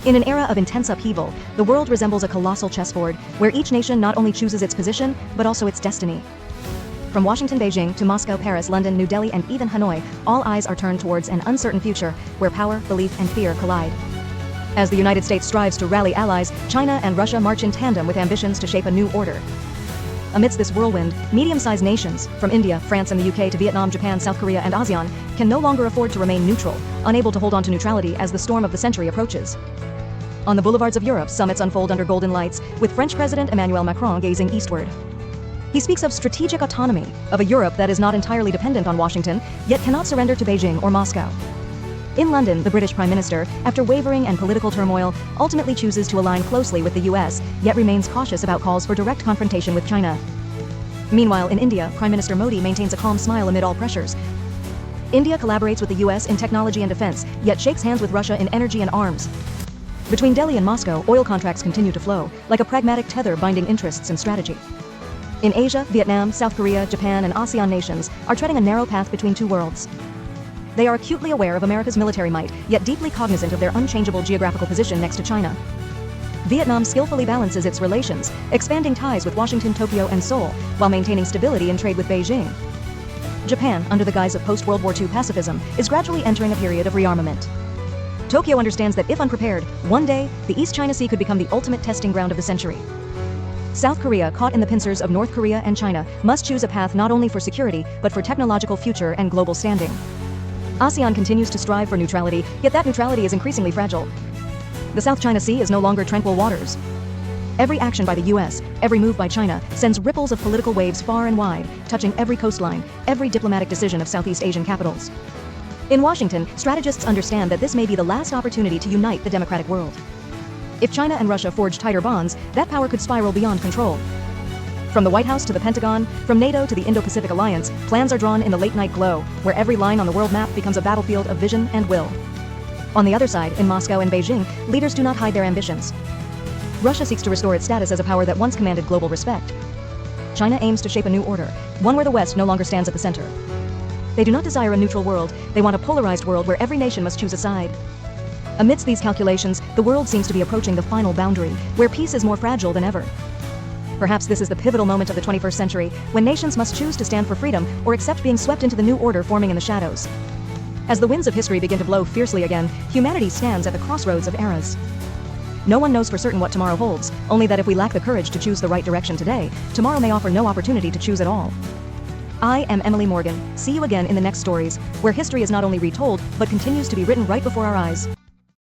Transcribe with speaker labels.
Speaker 1: In an era of intense upheaval, the world resembles a colossal chessboard, where each nation not only chooses its position, but also its destiny. From Washington, Beijing, to Moscow, Paris, London, New Delhi, and even Hanoi, all eyes are turned towards an uncertain future, where power, belief, and fear collide. As the United States strives to rally allies, China and Russia march in tandem with ambitions to shape a new order. Amidst this whirlwind, medium-sized nations, from India, France, and the UK to Vietnam, Japan, South Korea, and ASEAN, can no longer afford to remain neutral, unable to hold on to neutrality as the storm of the century approaches. On the boulevards of Europe, summits unfold under golden lights, with French President Emmanuel Macron gazing eastward. He speaks of strategic autonomy, of a Europe that is not entirely dependent on Washington, yet cannot surrender to Beijing or Moscow. In London, the British Prime Minister, after wavering and political turmoil, ultimately chooses to align closely with the US, yet remains cautious about calls for direct confrontation with China. Meanwhile, in India, Prime Minister Modi maintains a calm smile amid all pressures. India collaborates with the US in technology and defense, yet shakes hands with Russia in energy and arms. Between Delhi and Moscow, oil contracts continue to flow, like a pragmatic tether binding interests and strategy. In Asia, Vietnam, South Korea, Japan, and ASEAN nations are treading a narrow path between two worlds. They are acutely aware of America's military might, yet deeply cognizant of their unchangeable geographical position next to China. Vietnam skillfully balances its relations, expanding ties with Washington, Tokyo, and Seoul, while maintaining stability in trade with Beijing. Japan, under the guise of post-World War II pacifism, is gradually entering a period of rearmament. Tokyo understands that if unprepared, one day, the East China Sea could become the ultimate testing ground of the century. South Korea, caught in the pincers of North Korea and China, must choose a path not only for security, but for technological future and global standing. ASEAN continues to strive for neutrality, yet that neutrality is increasingly fragile. The South China Sea is no longer tranquil waters. Every action by the US, every move by China, sends ripples of political waves far and wide, touching every coastline, every diplomatic decision of Southeast Asian capitals. In Washington, strategists understand that this may be the last opportunity to unite the democratic world. If China and Russia forge tighter bonds, that power could spiral beyond control. From the White House to the Pentagon, from NATO to the Indo-Pacific Alliance, plans are drawn in the late-night glow, where every line on the world map becomes a battlefield of vision and will. On the other side, in Moscow and Beijing, leaders do not hide their ambitions. Russia seeks to restore its status as a power that once commanded global respect. China aims to shape a new order, one where the West no longer stands at the center. They do not desire a neutral world, they want a polarized world where every nation must choose a side. Amidst these calculations, the world seems to be approaching the final boundary, where peace is more fragile than ever. Perhaps this is the pivotal moment of the 21st century, when nations must choose to stand for freedom or accept being swept into the new order forming in the shadows. As the winds of history begin to blow fiercely again, humanity stands at the crossroads of eras. No one knows for certain what tomorrow holds, only that if we lack the courage to choose the right direction today, tomorrow may offer no opportunity to choose at all. I am Emily Morgan. See you again in the next stories, where history is not only retold, but continues to be written right before our eyes.